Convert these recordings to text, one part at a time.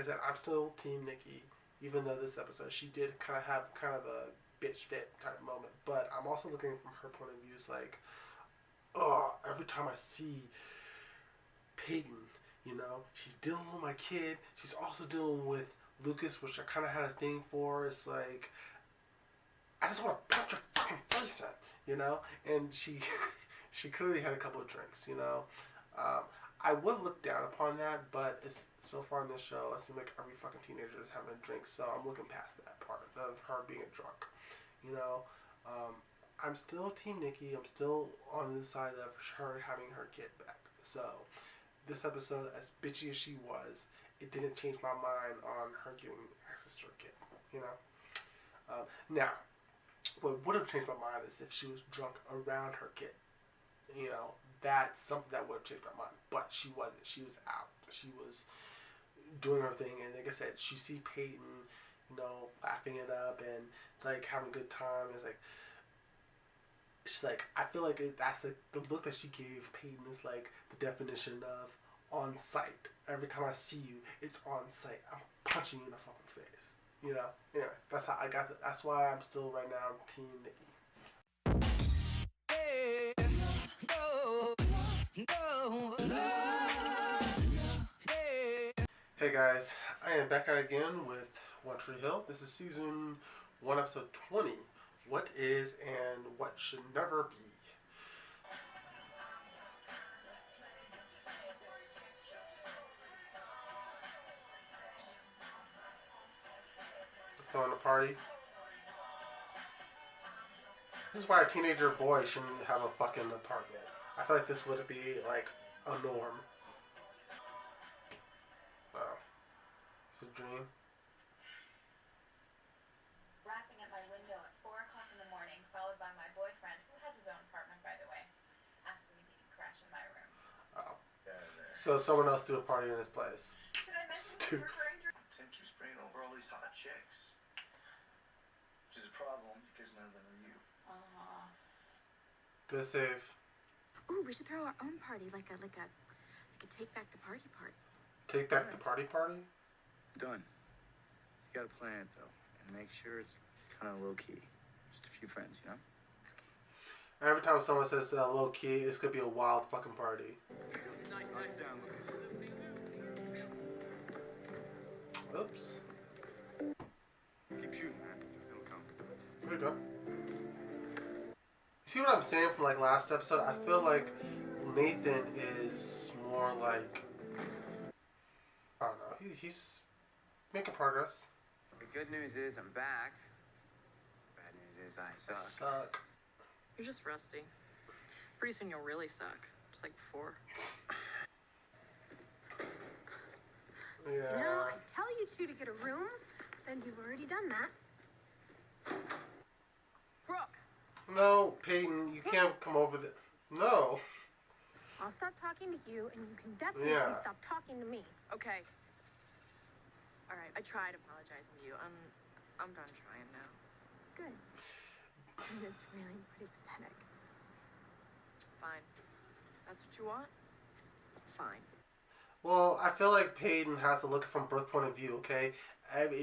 I said, I'm still Team Nikki, even though this episode she did kind of have kind of a bitch fit type moment. But I'm also looking from her point of view. It's like, oh, every time I see Peyton, you know, she's dealing with my kid. She's also dealing with Lucas, which I kind of had a thing for. It's like, I just want to punch your fucking face in, you know? And she she clearly had a couple of drinks, you know? I would look down upon that, but it's so far in this show, it seems like every fucking teenager is having a drink, so I'm looking past that part of her being a drunk, you know? I'm still Team Nikki. I'm still on the side of her having her kid back. So, this episode, as bitchy as she was, it didn't change my mind on her giving access to her kid, you know? Now, what would have changed my mind is if she was drunk around her kid. You know, that's something that would have changed my mind. But she wasn't. She was out. She was doing her thing. And like I said, she see Peyton, you know, laughing it up and like having a good time. It's like, she's like, I feel like that's the look that she gave Peyton is like the definition of on site. Every time I see you, it's on site. I'm punching you in the fucking face. You know? Anyway, that's how I got that. That's why I'm still right now Team Nikki. Hey guys, I am back out again with One Tree Hill. This is season 1, episode 20. What is and what should never be. Throwing a party. This is why a teenager boy shouldn't have a fucking apartment. I feel like this would be like a norm. Wow. It's a dream. Rapping at my window at 4 o'clock in the morning, followed by my boyfriend, who has his own apartment, by the way, asking if he could crash in my room. Oh. So someone else threw a party in his place. Did I mention the recurring dream? Tim keeps bringing over all these hot chicks. Which is a problem, because none of them are you. Good save. Ooh, we should throw our own party, like a take back the party party. Take back the party party? Done. You gotta plan it though, and make sure it's kind of low key. Just a few friends, you know. Okay. Every time someone says low key, it's gonna be a wild fucking party. Nice down, Lucas. Oops. Keep shooting, man. It'll come. There you go. See what I'm saying from like last episode? I feel like Nathan is more like, I don't know, he's making progress. The good news is I'm back. Bad news is I I suck. suck. You're just rusty. Pretty soon you'll really suck, just like before. Yeah. You know, I tell you two to get a room, then you've already done that. Brooke! No, Peyton, you can't come over there. No. I'll stop talking to you, and you can definitely Yeah. stop talking to me. Okay. Alright, I tried apologizing to you. I'm done trying now. Good. And it's really pretty pathetic. Fine. That's what you want? Fine. Well, I feel like Peyton has to look from Brooke's point of view, okay?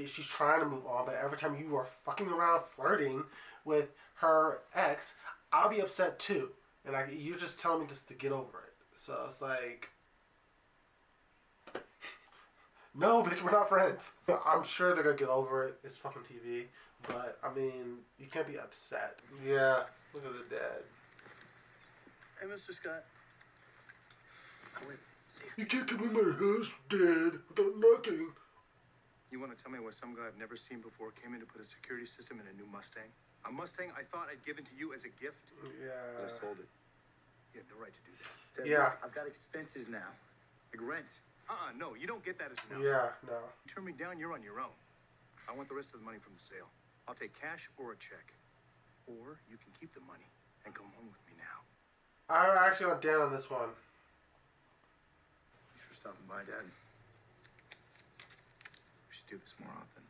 She's trying to move on, but every time you are fucking around flirting with her ex, I'll be upset too. And you're just telling me just to get over it. So it's like, no, bitch, we're not friends. I'm sure they're gonna get over it. It's fucking TV. But, I mean, you can't be upset. Yeah, look at the dad. Hey, Mr. Scott. Wait. You can't come in my house, Dad, without knocking. You want to tell me why some guy I've never seen before came in to put a security system in a new Mustang? A Mustang I thought I'd given to you as a gift? Yeah. I sold it. You have no right to do that. Dad, Yeah. look, I've got expenses now. Like rent. No, you don't get that as no. Yeah, no. You turn me down, you're on your own. I want the rest of the money from the sale. I'll take cash or a check. Or you can keep the money and come home with me now. I actually went down on this one. Thanks for stopping by, Dad. We should do this more often.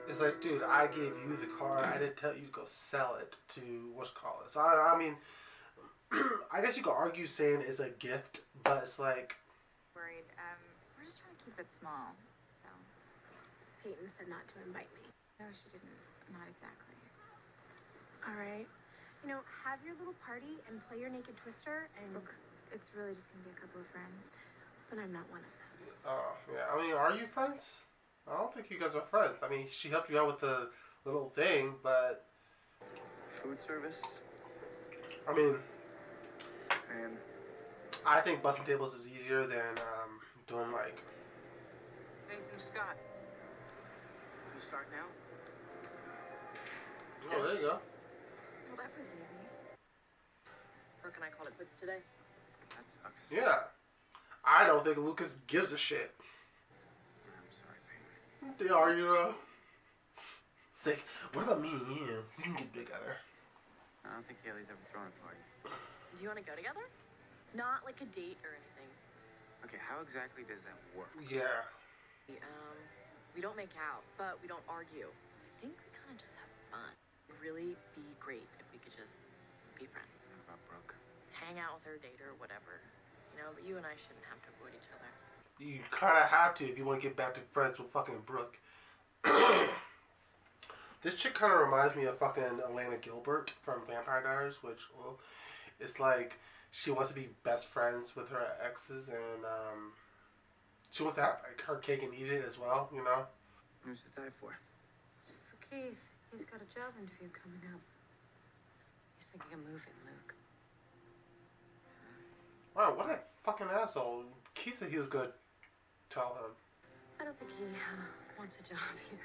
It's like, dude, I gave you the car. I didn't tell you to go sell it to what's called it. So I mean, I guess you could argue saying it's a gift, but it's like, Worried. We're just trying to keep it small, so. Peyton said not to invite me. No, she didn't. Not exactly. All right. You know, have your little party and play your naked twister, and Look, it's really just gonna be a couple of friends. but I'm not one of them. Oh, yeah. I mean, are you friends? I don't think you guys are friends. I mean, she helped you out with the little thing, but... Food service? I mean... And I think busting tables is easier than doing, like... Anything, Scott? You start now? Oh, there you go. Well, that was easy. Or can I call it quits today? That sucks. Yeah. I don't think Lucas gives a shit. I'm sorry, baby. They are, you know? It's like, what about me and you? We can get together. I don't think Haley's ever thrown a party. Do you want to go together? Not like a date or anything. Okay, how exactly does that work? Yeah. We don't make out, but we don't argue. I think we kind of just have fun. It'd really be great if we could just be friends. What about Brooke? Hang out with her, date her, whatever. You know, but you and I shouldn't have to avoid each other. You kind of have to if you want to get back to friends with fucking Brooke. This chick kind of reminds me of fucking Elena Gilbert from Vampire Diaries, which, well, it's like she wants to be best friends with her exes, and she wants to have like her cake and eat it as well, you know? Who's the tie for? For Keith, he's got a job interview coming up. He's thinking of moving, Luke. Wow, what a fucking asshole. Keith said he was going to tell him. I don't think he wants a job here.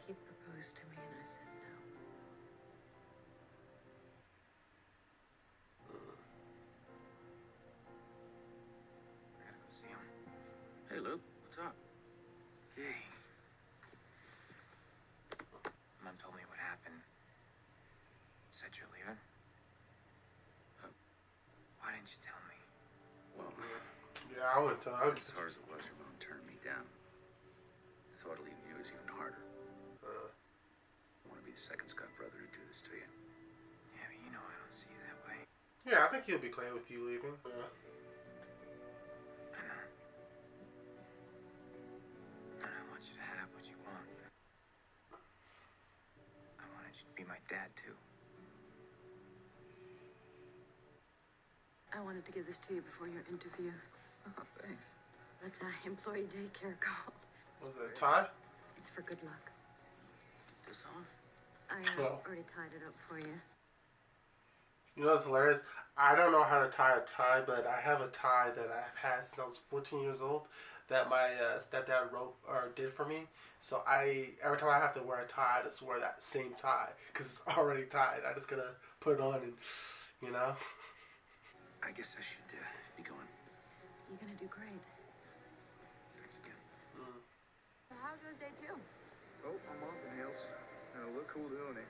Keith proposed to me and I said no. I gotta go see him. hey, Luke, what's up? Hey. Mom told me what happened. Said you're leaving. Why didn't you tell me? Well, Yeah, I wouldn't tell him. as hard as it was, your mom turned me down. Thought leaving you was even harder. I want to be the second Scott brother to do this to you. Yeah, but you know I don't see it that way. Yeah, I think he'll be okay with you leaving. Yeah. I know. And I want you to have what you want. I wanted you to be my dad, too. I wanted to give this to you before your interview. Oh, thanks. That's employee daycare call. Was it a tie? It's for good luck. This off? I Oh. already tied it up for you. You know what's hilarious? I don't know how to tie a tie, but I have a tie that I've had since I was 14 years old that my stepdad wrote or did for me. So every time I have to wear a tie, I just wear that same tie because it's already tied. I just gotta put it on and, you know. I guess I should be going. You're gonna do great. Thanks again. So how goes day 2? Oh, I'm off the nails. Look cool doing it.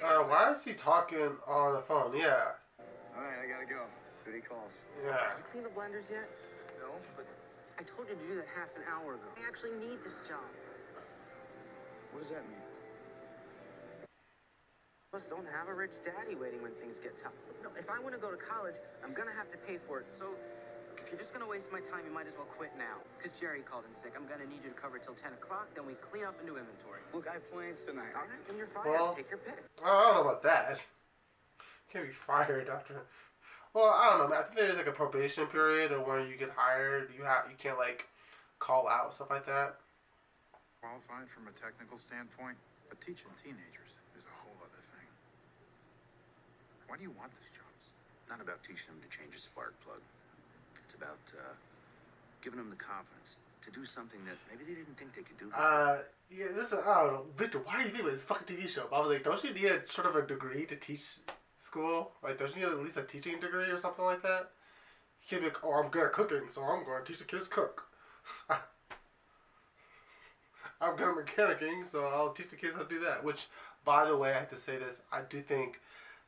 Why is he talking on the phone? Yeah. All right, I gotta go. Duty calls. Yeah. Clean the blenders yet? No, but I told you to do that half an hour ago. I actually need this job. what does that mean? Plus, don't have a rich daddy waiting when things get tough. No, if I want to go to college, I'm gonna have to pay for it. So, if you're just gonna waste my time, you might as well quit now. Because Jerry called in sick. I'm gonna need you to cover till 10 o'clock, then we clean up and do inventory. Look, I have plans tonight. All right, then you're fired. Well- Take your pick. I don't know about that. Can't be fired after. Well, I don't know, man. I think there's like a probation period of when you get hired. You can't like call out stuff like that. Qualified from a technical standpoint, but teaching teenagers is a whole other thing. Why do you want this job? Not about teaching them to change a spark plug. It's about giving them the confidence to do something that maybe they didn't think they could do. Yeah, this is, I don't know. Victor, why do you think about this fucking TV show? I was like, don't you need a sort of a degree to teach school? Like, don't you need at least a teaching degree or something like that? You can't be like, oh, I'm good at cooking, so I'm going to teach the kids cook. I'm good at mechanicking, so I'll teach the kids how to do that. Which, by the way, I have to say this, I do think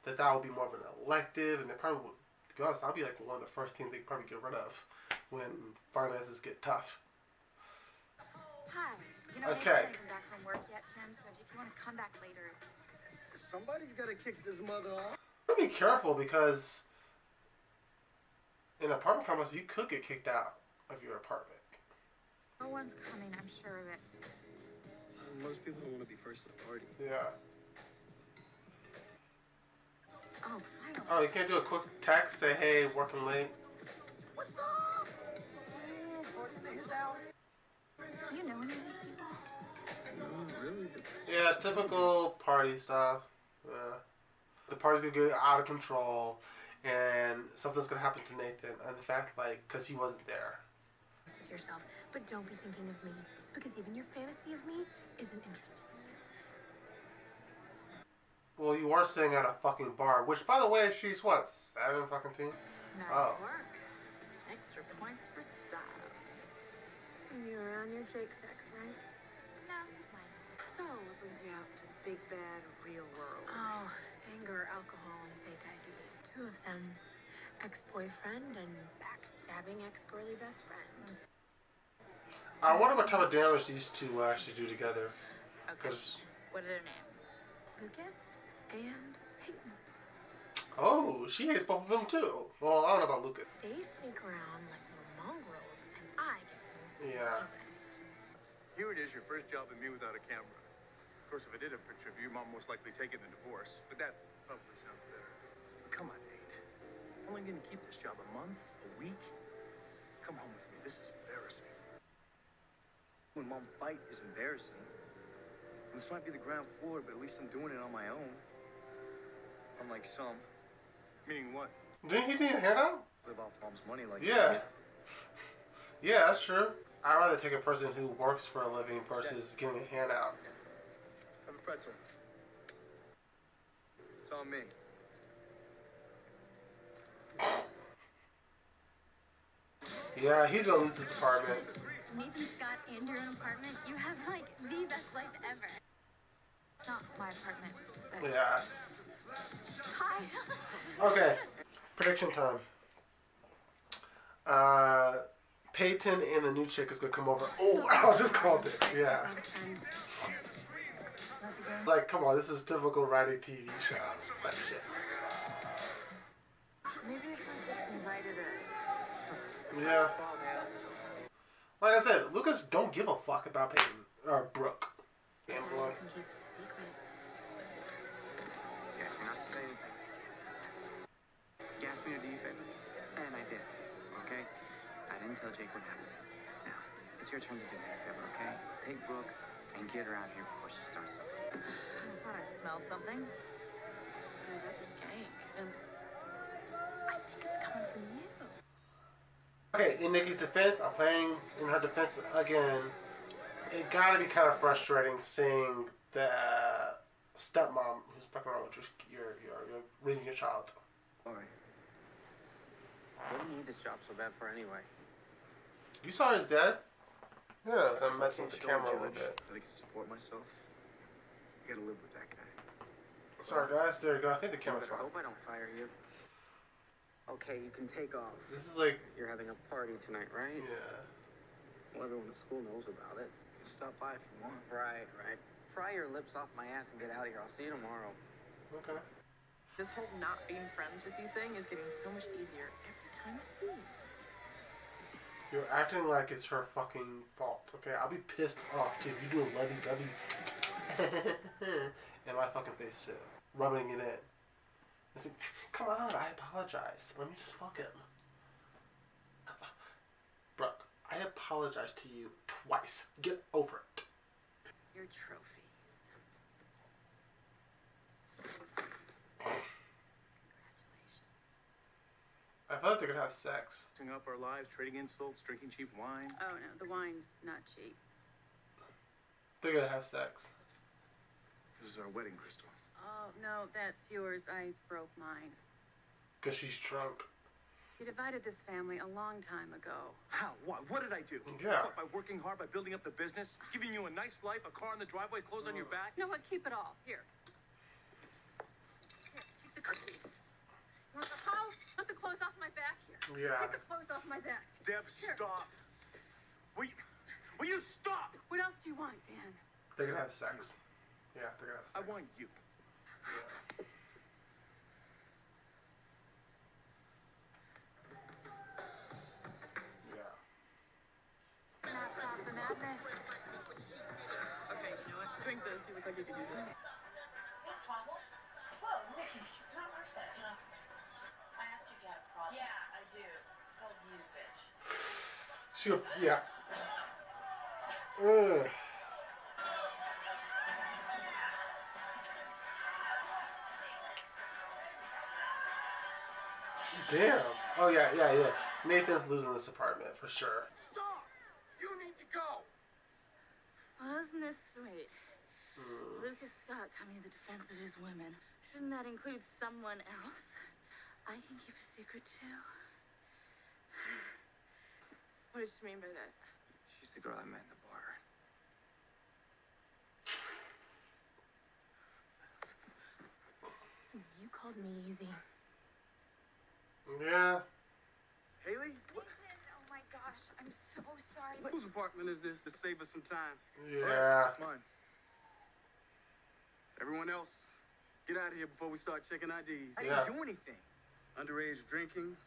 that would be more of an elective, and they probably would, to be honest, that'll be like one of the first things they could probably get rid of when finances get tough. Hi. You know, Okay. Nick hasn't come back from work yet, Tim, so if you want to come back later. Somebody's gotta kick this mother off. But be careful because In an apartment complex, you could get kicked out of your apartment. No one's coming, I'm sure of it. Most people don't want to be first at a party. Yeah. Oh, finally. Oh, you can't do a quick text, say, hey, working late? What's up? Party is out. Do you know any of these people? No, really? Yeah, typical party stuff. Yeah. The party's gonna get out of control, and something's gonna happen to Nathan. And the fact, like, because he wasn't there. With yourself, but don't be thinking of me, because even your fantasy of me isn't interested in you. Well, you are sitting at a fucking bar, which, by the way, she's what, 7 fucking teen? Nice Oh. work. Extra points for style. Seen you around your Jake sex, right? No, it's mine. So, what brings you out to the big bad real world? Oh, anger, alcohol, and a fake ID. 2 of them. Ex-boyfriend and backstabbing ex-girly best friend. I wonder what type of damage these two will actually do together. Okay. 'Cause- What are their names? Lucas and Peyton. Oh, she hates both of them too. Well, I don't know about Lucas. They sneak around like little mongrels, and I get the Yeah. list. Here it is, your first job with me without a camera. Of course, if I did have a picture of you, Mom most likely taking the divorce. But that probably sounds better. But come on, Nate. I'm only going to keep this job a month, a week. Come home with me. This is embarrassing. When Mom fight is embarrassing. And this might be the ground floor, but at least I'm doing it on my own. Unlike some. Meaning what? Didn't he need a handout? Live off Mom's money like Yeah. Yeah, that's true. I'd rather take a person who works for a living versus getting a handout. Have a pretzel. It's on me. Yeah, he's gonna lose his apartment. Nathan Scott and your own apartment, you have like the best life ever. It's not my apartment. But... Yeah. Hi. Okay. Prediction time. Peyton and the new chick is gonna come over. Oh, I just called it. Yeah. Like, come on, this is typical writing TV show type shit. Maybe if I just invited her. Yeah. Like I said, Lucas don't give a fuck about Peyton or Brooke. Damn boy. Can keep a secret. You asked me not to say anything. You asked me to do you a favor, and I did. Okay? I didn't tell Jake what happened. Now, it's your turn to do me a favor, okay? Take Brooke and get her out here before she starts something. I thought I smelled something. Yeah, that's skank. And I think it's coming from you. Okay, in Nikki's defense, I'm playing in her defense again. It gotta be kind of frustrating seeing the stepmom who's fucking around with your raising your child. Alright. What do you need this job so bad for anyway? You saw his dad? Yeah, I'm messing with the Show camera a judge little bit. that I can support myself. You gotta live with that guy. Sorry guys, there you go. I think the camera's I fine. hope I don't fire you. Okay, you can take off. This is like, You're having a party tonight, right? yeah. Well, everyone at school knows about it. Stop by if you want. Right, right. Pry your lips off my ass and get out of here. I'll see you tomorrow. Okay. this whole not being friends with you thing is getting so much easier every time I see you. You're acting like it's her fucking fault, okay? I'll be pissed off too if you do a lovey-dovey in my fucking face too. Rubbing it in. It's like, come on, I apologize. Let me just fuck him. Brooke, I apologize to you twice. Get over it. Your trophies. I feel like they're gonna have sex. Mixing up our lives, trading insults, drinking cheap wine. Oh no, the wine's not cheap. They're gonna have sex. This is our wedding, Crystal. Oh no, that's yours. I broke mine. Because she's drunk. You divided this family a long time ago. How? What? What did I do? Yeah. What, by working hard, by building up the business, giving you a nice life, a car in the driveway, clothes on your back? You know what? Keep it all. Here. Here, keep the cookies. You want the house? Want the clothes off my back here? Yeah. Take the clothes off my back. Deb, Here. stop. Will you stop? What else do you want, Dan? They're gonna have sex. Yeah, they're gonna have sex. I want you. drink this. You look like you could use it. No problem. Whoa, Nikki, she's not worth it. Enough. I asked you if you had a problem. Yeah, I do. It's called you, bitch. Yeah. Ugh. Damn. Oh, yeah. Nathan's losing this apartment for sure. Stop! You need to go! Wasn't this sweet? Lucas Scott coming to the defense of his women. Shouldn't that include someone else? I can keep a secret too. What does she mean by that? She's the girl I met in the bar. You called me easy. Yeah. Haley? What? Nathan, oh my gosh, I'm so sorry. Whose apartment is this to save us some time? Yeah. Mine. Everyone else, get out of here before we start checking IDs. I didn't do anything. Underage drinking,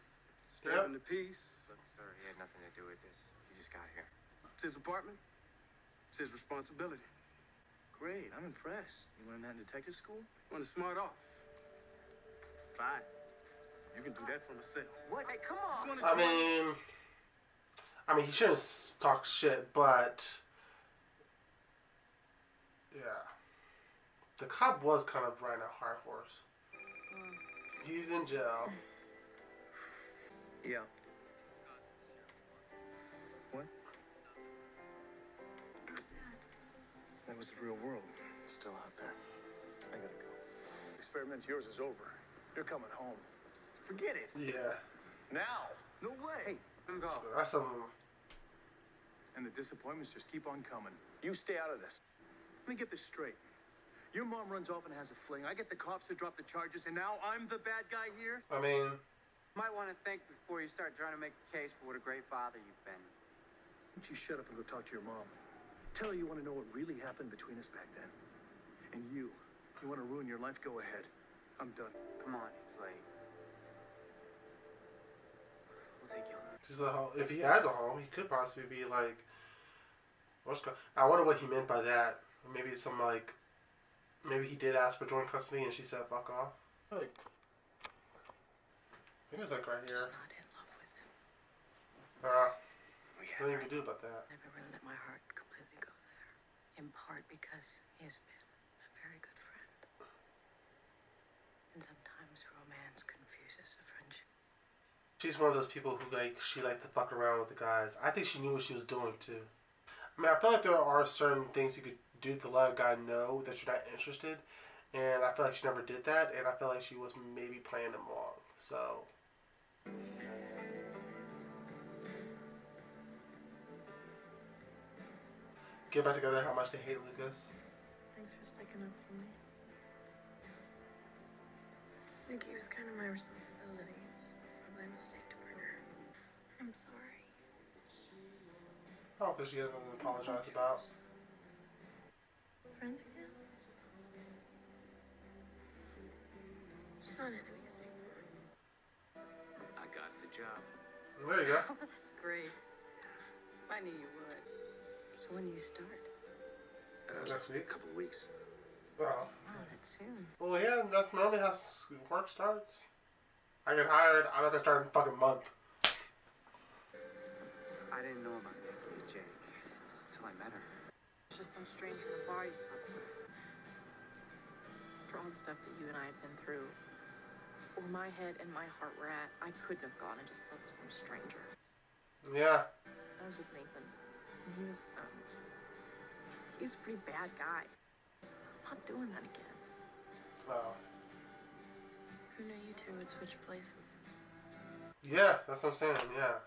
disturbing the peace. Look, sir, he had nothing to do with this. He just got here. It's his apartment. It's his responsibility. Great, I'm impressed. You learned that in detective school? You want to smart off? Fine. You can do that from a cell. What? Hey, come on. I mean, he shouldn't talk shit, but yeah, the cop was kind of riding a high horse. He's in jail. Yeah. What? That was the real world. It's still out there. I gotta go. Experiment yours is over. You're coming home. Forget it. Yeah. Now. No way. Hey, let him go. That's some. And the disappointments just keep on coming. You stay out of this. Let me get this straight. Your mom runs off and has a fling. I get the cops to drop the charges, and now I'm the bad guy here? I mean, Might want to think before you start trying to make a case for what a great father you've been. Why don't you shut up and go talk to your mom? Tell her you want to know what really happened between us back then. And you want to ruin your life? Go ahead. I'm done. Come on, it's late. We'll take you home. just a home. If he has a home, he could possibly be like. I wonder what he meant by that. Maybe some like. Maybe he did ask for joint custody and she said fuck off. Like, I think it was like right here. Not in love with him. Nothing you can do about that. Never really let my heart completely go there. In part because he has been a very good friend. And sometimes romance confuses a friendship. She's one of those people who she liked to fuck around with the guys. I think she knew what she was doing too. I mean, I feel like there are certain things you could do to let a guy know that you're not interested, and I feel like she never did that, and I feel like she was maybe playing him wrong. So. Get back together how much they hate Lucas. Thanks for sticking up for me. Nikki was kind of my responsibility. It was probably a mistake to bring her. I'm sorry. I don't think she has nothing to apologize about. Friends again? Just not enemies anymore. I got the job. There you go. Oh, that's great. I knew you would. So when do you start? Next week. A couple of weeks. Well. Wow, that's soon. Well, yeah, that's normally how work starts. I get hired. I'm not gonna start in a fucking month. I didn't know about Nikki and Jake until I met her. It's just some stranger in a bar you slept with. For all the stuff that you and I have been through, where my head and my heart were at, I couldn't have gone and just slept with some stranger. Yeah. I was with Nathan, and he was a pretty bad guy. I'm not doing that again. Oh. Who knew you two would switch places? Yeah, that's what I'm saying. Yeah.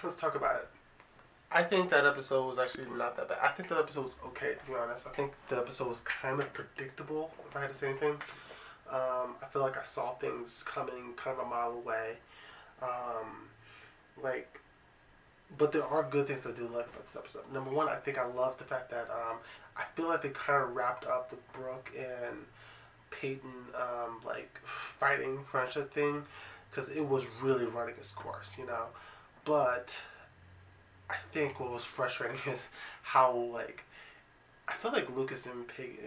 Let's talk about it. I think that episode was actually not that bad. I think the episode was okay, to be honest. I think the episode was kind of predictable, if I had to say anything. I feel like I saw things coming kind of a mile away. But there are good things I do like about this episode. Number one, I think I love the fact that I feel like they kind of wrapped up the Brooke and Peyton fighting friendship thing, because it was really running its course, you know. But I think what was frustrating is how I feel like Lucas and Peyton,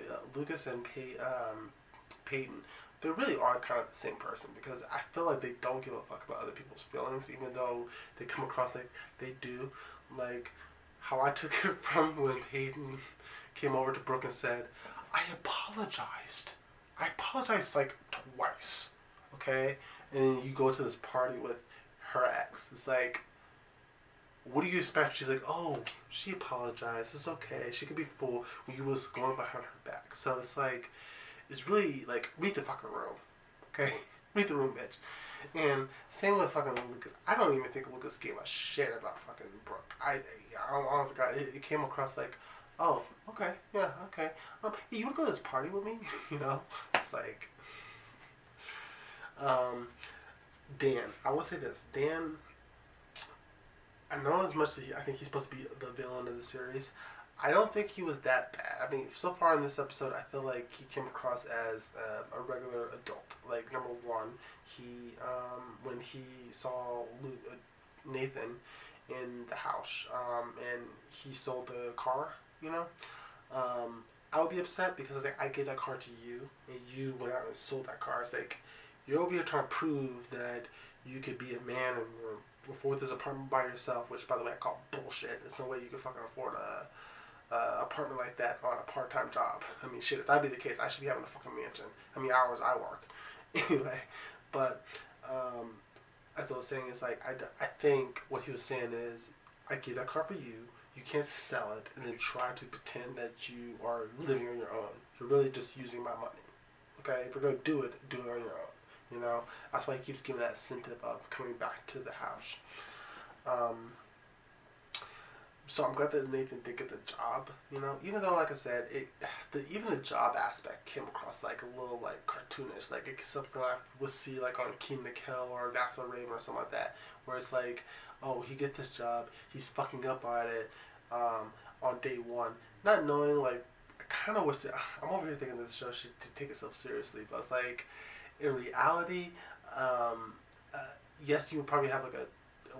they really are kind of the same person, because I feel like they don't give a fuck about other people's feelings, even though they come across like they do. Like how I took it from when Peyton came over to Brooke and said, I apologized like twice, okay? And you go to this party with her ex. It's like, what do you expect? She's like, oh, she apologized. It's okay. She could be fooled when you was going behind her back. So it's like, it's really like, read the fucking room, okay? Read the room, bitch. And same with fucking Lucas. I don't even think Lucas gave a shit about fucking Brooke. Honestly, God, it came across like, oh, okay, yeah, okay. Hey, you wanna go to this party with me? You know, it's like, Dan. I will say this, Dan. I know as much as I think he's supposed to be the villain of the series. I don't think he was that bad. I mean, so far in this episode, I feel like he came across as a regular adult. Like, number one, he when he saw Nathan in the house, and he sold the car, you know, I would be upset because it's like, I gave that car to you, and you went out and sold that car. It's like, you're over here trying to prove that you could be a man and afford this apartment by yourself, which, by the way, I call bullshit. There's no way you can fucking afford a apartment like that on a part-time job. I mean, shit, if that'd be the case, I should be having a fucking mansion. How many hours I work. Anyway, but as I was saying, it's like, I think what he was saying is, I gave that car for you, you can't sell it and then try to pretend that you are living on your own. You're really just using my money. Okay? If you're going to do it on your own. You know? That's why he keeps giving that incentive of coming back to the house. So I'm glad that Nathan did get the job, you know, even though, like I said, even the job aspect came across like a little like cartoonish, like it's something I would see like on Keenan and Kel or That's So Raven or something like that, where it's like, oh, he get this job, he's fucking up at it on day one, not knowing, like, I kind of wish that, I'm over here thinking this show should take itself seriously, but it's like, in reality, yes, you would probably have like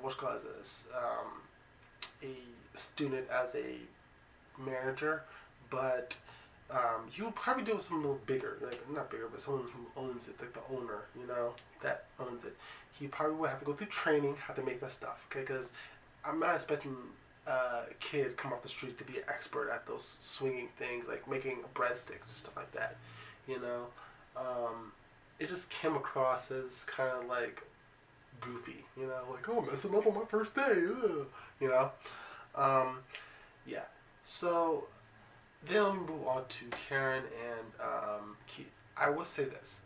what's called as a student as a manager, but you would probably do something a little bigger, like not bigger, but someone who owns it, like the owner, you know, that owns it. He probably would have to go through training how to make that stuff, okay? Because I'm not expecting a kid come off the street to be an expert at those swinging things, like making breadsticks and stuff like that, you know. It just came across as kind of like goofy, you know, like, oh, messing up on my first day, ugh, you know. Yeah. So then we move on to Karen and Keith. I will say this: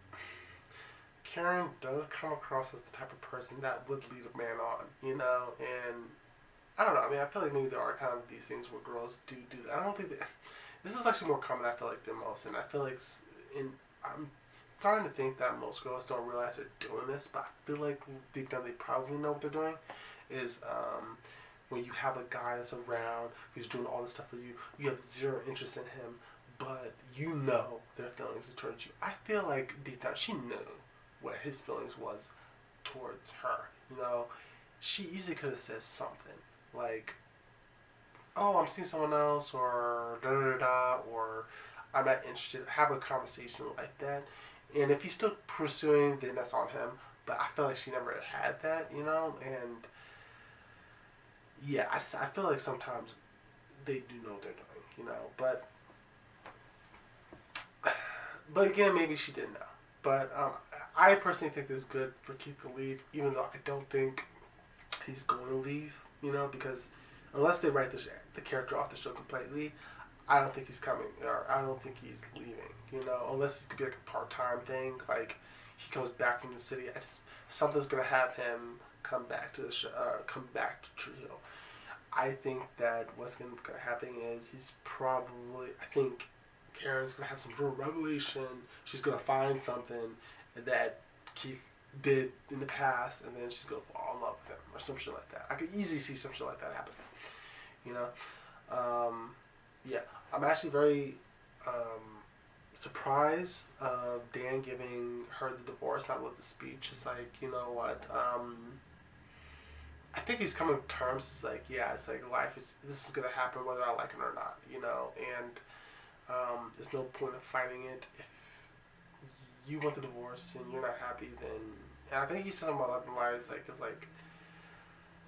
Karen does come across as the type of person that would lead a man on, you know, and I don't know. I mean, I feel like maybe there are kind of these things where girls do that. I don't think that this is actually more common, I feel like, than most, and I feel like I'm starting to think that most girls don't realize they're doing this, but I feel like deep down they probably know what they're doing. Is when you have a guy that's around who's doing all this stuff for you, you have zero interest in him, but you know their feelings towards you. I feel like deep down she knew what his feelings was towards her. You know, she easily could have said something like, "Oh, I'm seeing someone else," or da da da, or "I'm not interested." Have a conversation like that, and if he's still pursuing, then that's on him. But I feel like she never had that, you know, and yeah, I feel like sometimes they do know what they're doing, you know, but again, maybe she didn't know. But I personally think it's good for Keith to leave, even though I don't think he's going to leave, you know, because unless they write the character off the show completely, I don't think he's coming, or I don't think he's leaving, you know, unless it could be like a part-time thing, like he comes back from the city, something's going to have him come back to the show, come back to Trio. I think that what's going to happen is I think Karen's going to have some real revelation. She's going to find something that Keith did in the past, and then she's going to fall in love with him, or some shit like that. I could easily see some shit like that happen, you know? Yeah, I'm actually very surprised of Dan giving her the divorce, not with the speech. It's like, you know what, I think he's coming to terms. It's like, yeah, it's like life this is gonna happen whether I like it or not, you know. And There's no point of fighting it. If you want the divorce and you're not happy, then, and I think he said something about the lies, like, it's like,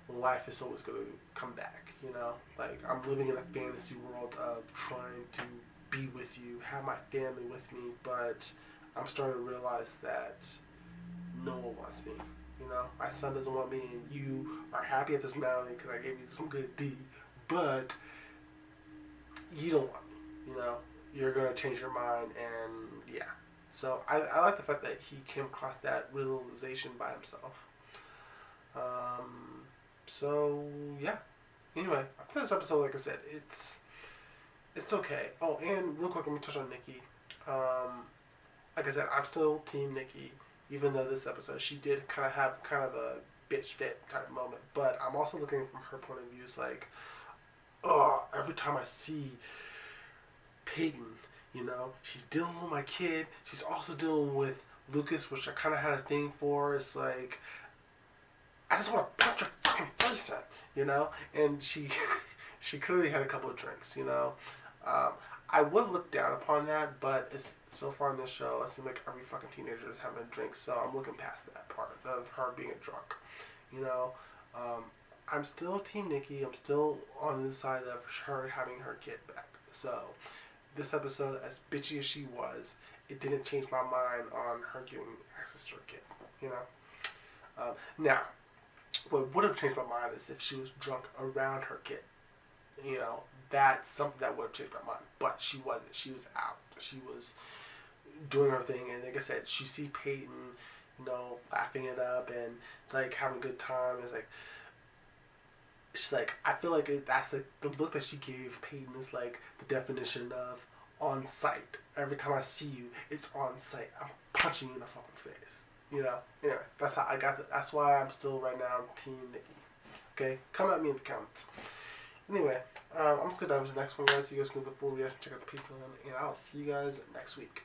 life is always going to come back, you know? Like, I'm living in a fantasy world of trying to be with you, have my family with me, but I'm starting to realize that no one wants me, you know? My son doesn't want me, and you are happy at this mountain because I gave you some good D, but you don't want me, you know? You're going to change your mind, and yeah. So I like the fact that he came across that realization by himself. So yeah. Anyway, I think this episode, like I said, it's okay. Oh, and real quick, let me touch on Nikki. Like I said, I'm still Team Nikki, even though this episode she did kind of have a bitch fit type moment. But I'm also looking from her point of view. It's like, oh, every time I see Peyton, you know, she's dealing with my kid. She's also dealing with Lucas, which I kind of had a thing for. It's like, I just want to punch her fucking face in, you know? And she clearly had a couple of drinks, you know? I would look down upon that, but it's so far in this show, it seems like every fucking teenager is having a drink, so I'm looking past that part of her being a drunk, you know? I'm still Team Nikki. I'm still on the side of her having her kid back. So, this episode, as bitchy as she was, it didn't change my mind on her giving access to her kid, you know? Now, what would have changed my mind is if she was drunk around her kid. You know, that's something that would have changed my mind. But she wasn't. She was out. She was doing her thing. And like I said, she see Peyton, you know, laughing it up and like having a good time. It's like, she's like, I feel like that's the look that she gave Peyton is like the definition of on site. Every time I see you, it's on site. I'm punching you in the fucking face. You know? Anyway, that's how I got that's why I'm still right now Team Nikki. Okay? Come at me in the comments. Anyway, I'm just gonna dive into the next one, guys. So you guys can do the full reaction, check out the Patreon, and I'll see you guys next week.